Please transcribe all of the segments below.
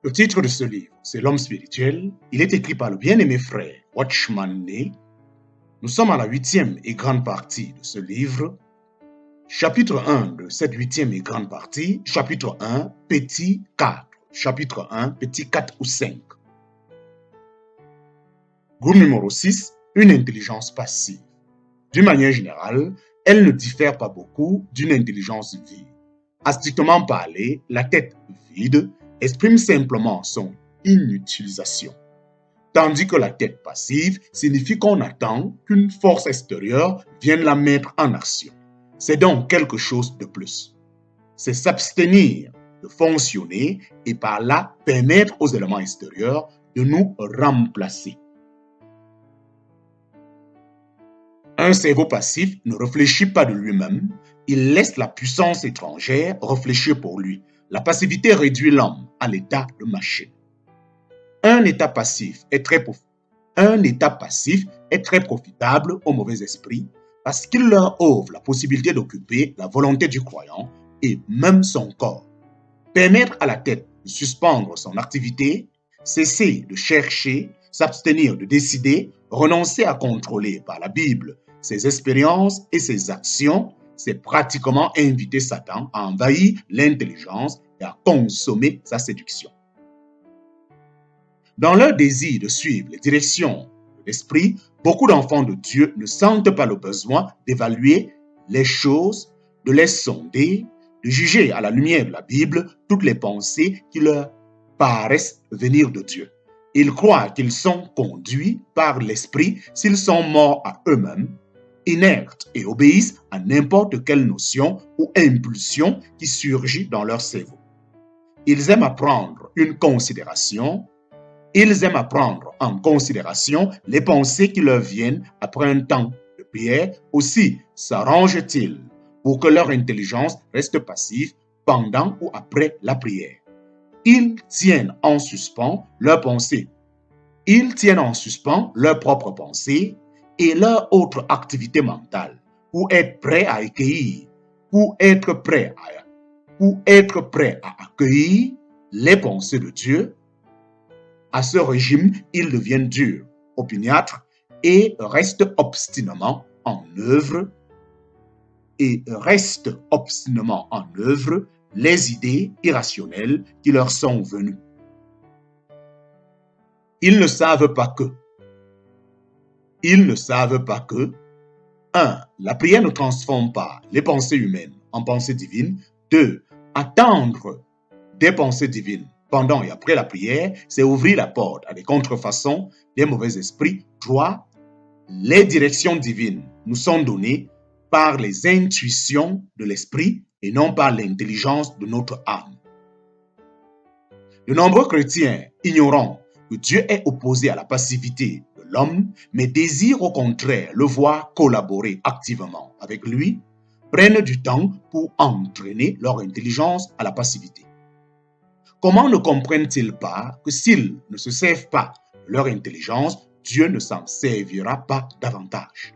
Le titre de ce livre, c'est L'homme spirituel. Il est écrit par le bien-aimé frère Watchman Nee. Nous sommes à la 8e et grande partie de ce livre. Chapitre 1 de cette 8e et grande partie, chapitre 1, petit 4. Chapitre 1, petit 4 ou 5. Groupe numéro 6, une intelligence passive. D'une manière générale, elle ne diffère pas beaucoup d'une intelligence vide. À strictement parler, la tête vide exprime simplement son inutilisation. Tandis que la tête passive signifie qu'on attend qu'une force extérieure vienne la mettre en action. C'est donc quelque chose de plus. C'est s'abstenir de fonctionner et par là permettre aux éléments extérieurs de nous remplacer. Un cerveau passif ne réfléchit pas de lui-même, il laisse la puissance étrangère réfléchir pour lui. La passivité réduit l'homme à l'état de machine. Un état passif est très profitable aux mauvais esprits parce qu'il leur offre la possibilité d'occuper la volonté du croyant et même son corps. Permettre à la tête de suspendre son activité, cesser de chercher, s'abstenir de décider, renoncer à contrôler par la Bible ses expériences et ses actions, c'est pratiquement inviter Satan à envahir l'intelligence et à consommer sa séduction. Dans leur désir de suivre les directions de l'esprit, beaucoup d'enfants de Dieu ne sentent pas le besoin d'évaluer les choses, de les sonder, de juger à la lumière de la Bible toutes les pensées qui leur paraissent venir de Dieu. Ils croient qu'ils sont conduits par l'esprit s'ils sont morts à eux-mêmes, inertes et obéissent à n'importe quelle notion ou impulsion qui surgit dans leur cerveau. Ils aiment prendre en considération les pensées qui leur viennent après un temps de prière. Aussi s'arrangent-ils pour que leur intelligence reste passive pendant ou après la prière. Ils tiennent en suspens leurs pensées. Ils tiennent en suspens leurs propres pensées et leur autre activité mentale pour être prêts à accueillir, à accueillir les pensées de Dieu. À ce régime, ils deviennent durs, opiniâtres et restent obstinément en œuvre les idées irrationnelles qui leur sont venues. Ils ne savent pas que 1. La prière ne transforme pas les pensées humaines en pensées divines. 2. Attendre des pensées divines pendant et après la prière, c'est ouvrir la porte à des contrefaçons des mauvais esprits. 3. Les directions divines nous sont données par les intuitions de l'esprit et non par l'intelligence de notre âme. De nombreux chrétiens ignorant que Dieu est opposé à la passivité de l'homme, mais désirent au contraire le voir collaborer activement avec lui, prennent du temps pour entraîner leur intelligence à la passivité. Comment ne comprennent-ils pas que s'ils ne se servent pas de leur intelligence, Dieu ne s'en servira pas davantage?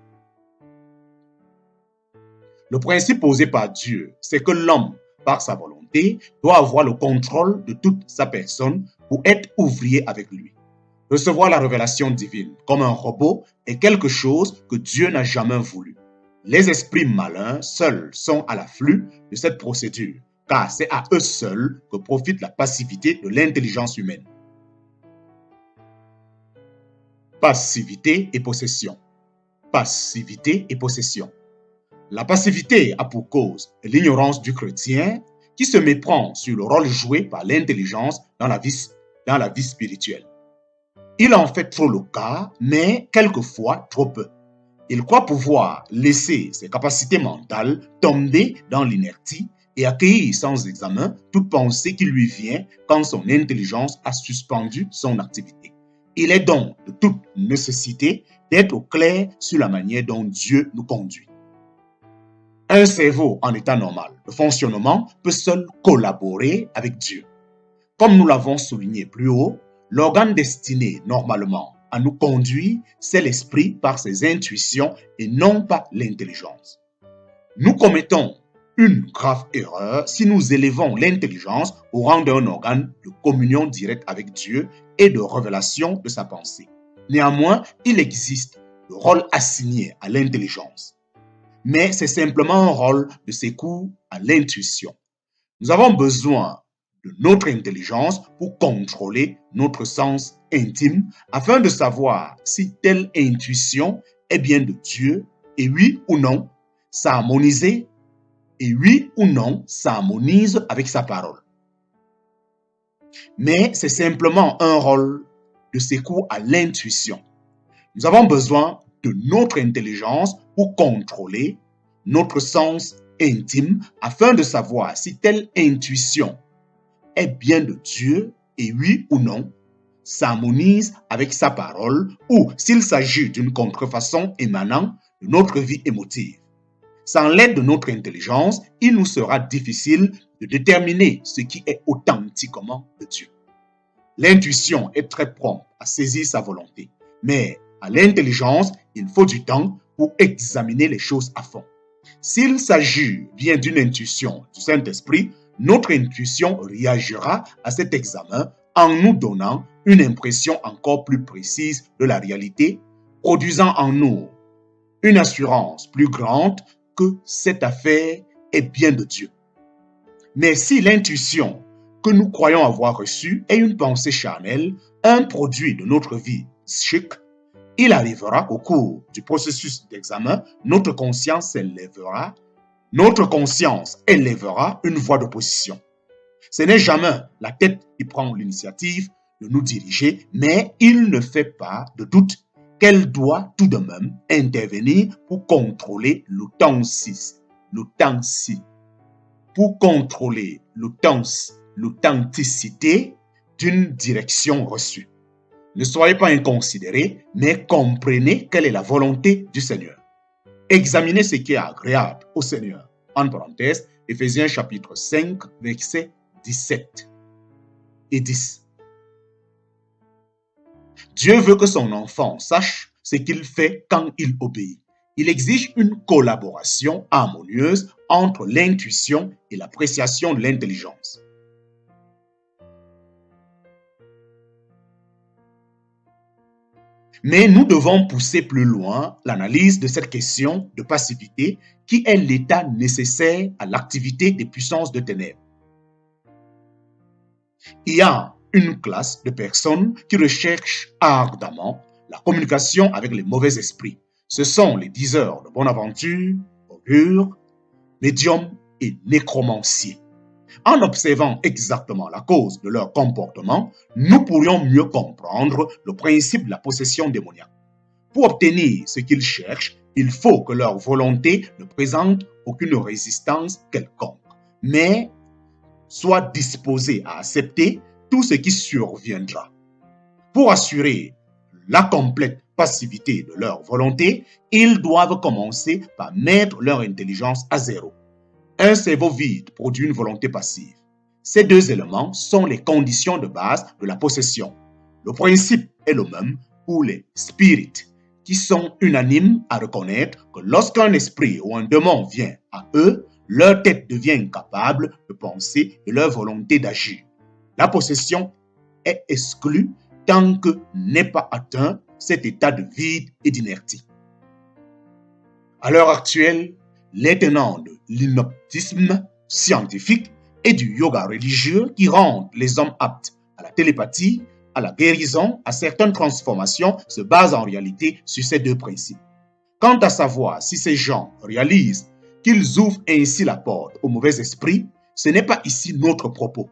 Le principe posé par Dieu, c'est que l'homme, par sa volonté, doit avoir le contrôle de toute sa personne pour être ouvrier avec lui. Recevoir la révélation divine comme un robot est quelque chose que Dieu n'a jamais voulu. Les esprits malins seuls sont à l'afflux de cette procédure, car c'est à eux seuls que profite la passivité de l'intelligence humaine. Passivité et possession. La passivité a pour cause l'ignorance du chrétien qui se méprend sur le rôle joué par l'intelligence dans la vie spirituelle. Il en fait trop le cas, mais quelquefois trop peu. Il croit pouvoir laisser ses capacités mentales tomber dans l'inertie et accueillir sans examen toute pensée qui lui vient quand son intelligence a suspendu son activité. Il est donc de toute nécessité d'être au clair sur la manière dont Dieu nous conduit. Un cerveau en état normal de fonctionnement peut seul collaborer avec Dieu. Comme nous l'avons souligné plus haut, l'organe destiné normalement à nous conduire, c'est l'esprit par ses intuitions et non pas l'intelligence. Nous commettons une grave erreur si nous élevons l'intelligence au rang d'un organe de communion directe avec Dieu et de révélation de sa pensée. Néanmoins, il existe le rôle assigné à l'intelligence. Mais c'est simplement un rôle de secours à l'intuition. Nous avons besoin de notre intelligence pour contrôler notre sens intime afin de savoir si telle intuition est bien de Dieu et oui ou non, s'harmoniser et oui ou non, s'harmonise avec sa parole. Mais c'est simplement un rôle de secours à l'intuition. Nous avons besoin de notre intelligence pour contrôler notre sens intime afin de savoir si telle intuition est bien de Dieu et oui ou non, s'harmonise avec sa parole ou s'il s'agit d'une contrefaçon émanant de notre vie émotive. Sans l'aide de notre intelligence, il nous sera difficile de déterminer ce qui est authentiquement de Dieu. L'intuition est très prompte à saisir sa volonté, mais à l'intelligence, il faut du temps pour examiner les choses à fond. S'il s'agit bien d'une intuition du Saint-Esprit, notre intuition réagira à cet examen en nous donnant une impression encore plus précise de la réalité, produisant en nous une assurance plus grande que cette affaire est bien de Dieu. Mais si l'intuition que nous croyons avoir reçue est une pensée charnelle, un produit de notre vie psychique, il arrivera qu'au cours du processus d'examen, notre conscience élèvera une voix d'opposition. Ce n'est jamais la tête qui prend l'initiative de nous diriger, mais il ne fait pas de doute qu'elle doit tout de même intervenir pour contrôler l'authenticité d'une direction reçue. Ne soyez pas inconsidérés, mais comprenez quelle est la volonté du Seigneur. Examinez ce qui est agréable au Seigneur. En parenthèse, Éphésiens chapitre 5, versets 17 et 10. Dieu veut que son enfant sache ce qu'il fait quand il obéit. Il exige une collaboration harmonieuse entre l'intuition et l'appréciation de l'intelligence. Mais nous devons pousser plus loin l'analyse de cette question de passivité qui est l'état nécessaire à l'activité des puissances de ténèbres. Il y a une classe de personnes qui recherchent ardemment la communication avec les mauvais esprits. Ce sont les diseurs de bonne aventure, augures, médiums et nécromanciers. En observant exactement la cause de leur comportement, nous pourrions mieux comprendre le principe de la possession démoniaque. Pour obtenir ce qu'ils cherchent, il faut que leur volonté ne présente aucune résistance quelconque, mais soit disposée à accepter tout ce qui surviendra. Pour assurer la complète passivité de leur volonté, ils doivent commencer par mettre leur intelligence à zéro. Un cerveau vide produit une volonté passive. Ces deux éléments sont les conditions de base de la possession. Le principe est le même pour les spirites, qui sont unanimes à reconnaître que lorsqu'un esprit ou un démon vient à eux, leur tête devient incapable de penser et leur volonté d'agir. La possession est exclue tant que n'est pas atteint cet état de vide et d'inertie. À l'heure actuelle, les tenants de l'hypnotisme scientifique et du yoga religieux qui rendent les hommes aptes à la télépathie, à la guérison, à certaines transformations se basent en réalité sur ces deux principes. Quant à savoir si ces gens réalisent qu'ils ouvrent ainsi la porte aux mauvais esprits, ce n'est pas ici notre propos.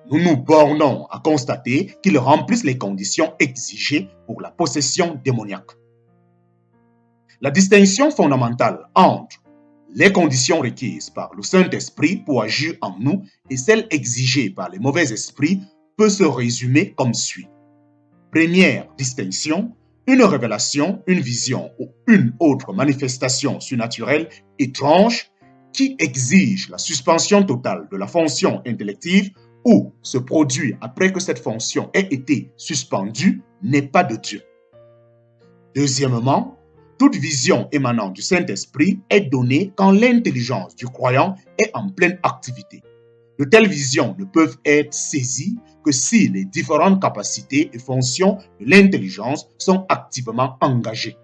Nous nous bornons à constater qu'ils remplissent les conditions exigées pour la possession démoniaque. La distinction fondamentale entre les conditions requises par le Saint-Esprit pour agir en nous et celles exigées par les mauvais esprits peut se résumer comme suit. Première distinction, une révélation, une vision ou une autre manifestation surnaturelle étrange qui exige la suspension totale de la fonction intellective ou se produit après que cette fonction ait été suspendue n'est pas de Dieu. Deuxièmement, Toute vision émanant du Saint-Esprit est donnée quand l'intelligence du croyant est en pleine activité. De telles visions ne peuvent être saisies que si les différentes capacités et fonctions de l'intelligence sont activement engagées.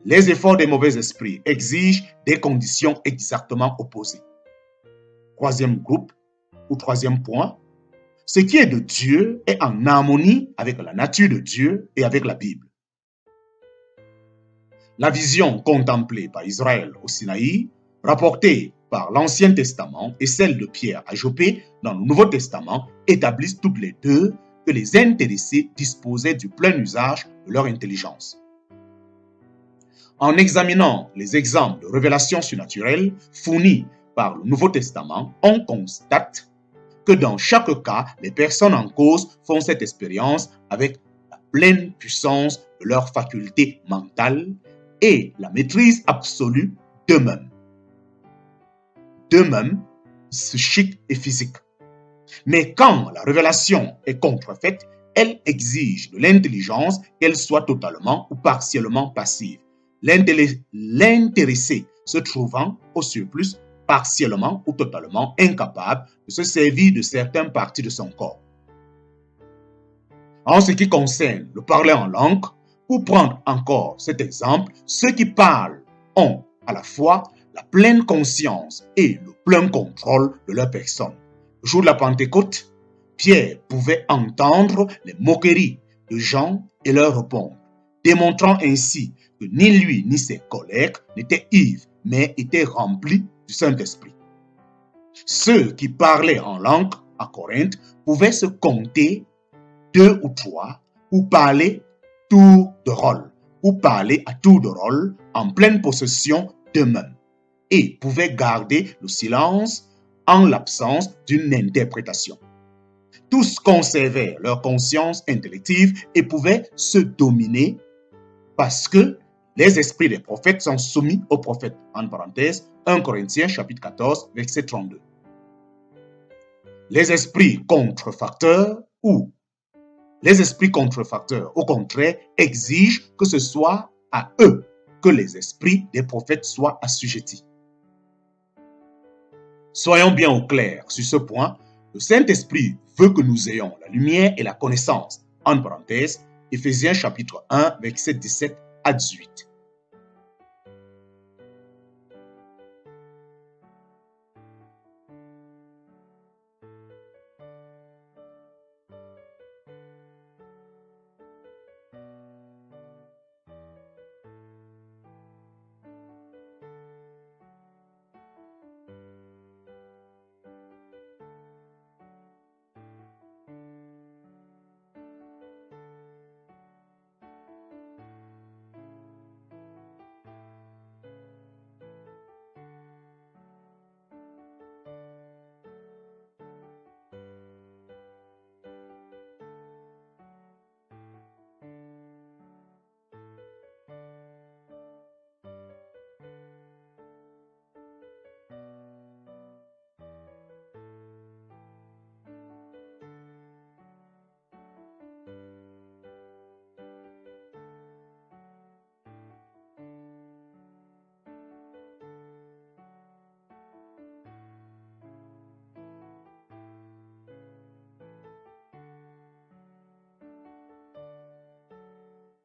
Les efforts des mauvais esprits exigent des conditions exactement opposées. Troisième groupe, ou troisième point, ce qui est de Dieu est en harmonie avec la nature de Dieu et avec la Bible. La vision contemplée par Israël au Sinaï, rapportée par l'Ancien Testament et celle de Pierre à Joppé dans le Nouveau Testament établissent toutes les deux que les intéressés disposaient du plein usage de leur intelligence. En examinant les exemples de révélations surnaturelles fournis par le Nouveau Testament, on constate que dans chaque cas, les personnes en cause font cette expérience avec la pleine puissance de leurs facultés mentales et la maîtrise absolue d'eux-mêmes. D'eux-mêmes, psychique et physique. Mais quand la révélation est contrefaite, elle exige de l'intelligence qu'elle soit totalement ou partiellement passive. L'intéressé se trouvant au surplus partiellement ou totalement incapable de se servir de certaines parties de son corps. En ce qui concerne le parler en langue, pour prendre encore cet exemple, ceux qui parlent ont à la fois la pleine conscience et le plein contrôle de leur personne. Le jour de la Pentecôte, Pierre pouvait entendre les moqueries de Jean et leur répondre, démontrant ainsi que ni lui ni ses collègues n'étaient ivres, mais étaient remplis du Saint-Esprit. Ceux qui parlaient en langue à Corinthe pouvaient se compter 2 ou 3 pour parler tour de rôle, pour parler à tour de rôle en pleine possession d'eux-mêmes et pouvaient garder le silence en l'absence d'une interprétation. Tous conservaient leur conscience intellective et pouvaient se dominer parce que les esprits des prophètes sont soumis aux prophètes. En parenthèse, 1 Corinthiens chapitre 14, verset 32. Les esprits contrefacteurs au contraire, exigent que ce soit à eux que les esprits des prophètes soient assujettis. Soyons bien au clair sur ce point, le Saint-Esprit veut que nous ayons la lumière et la connaissance. En parenthèse, Éphésiens chapitre 1, verset 17 à 18.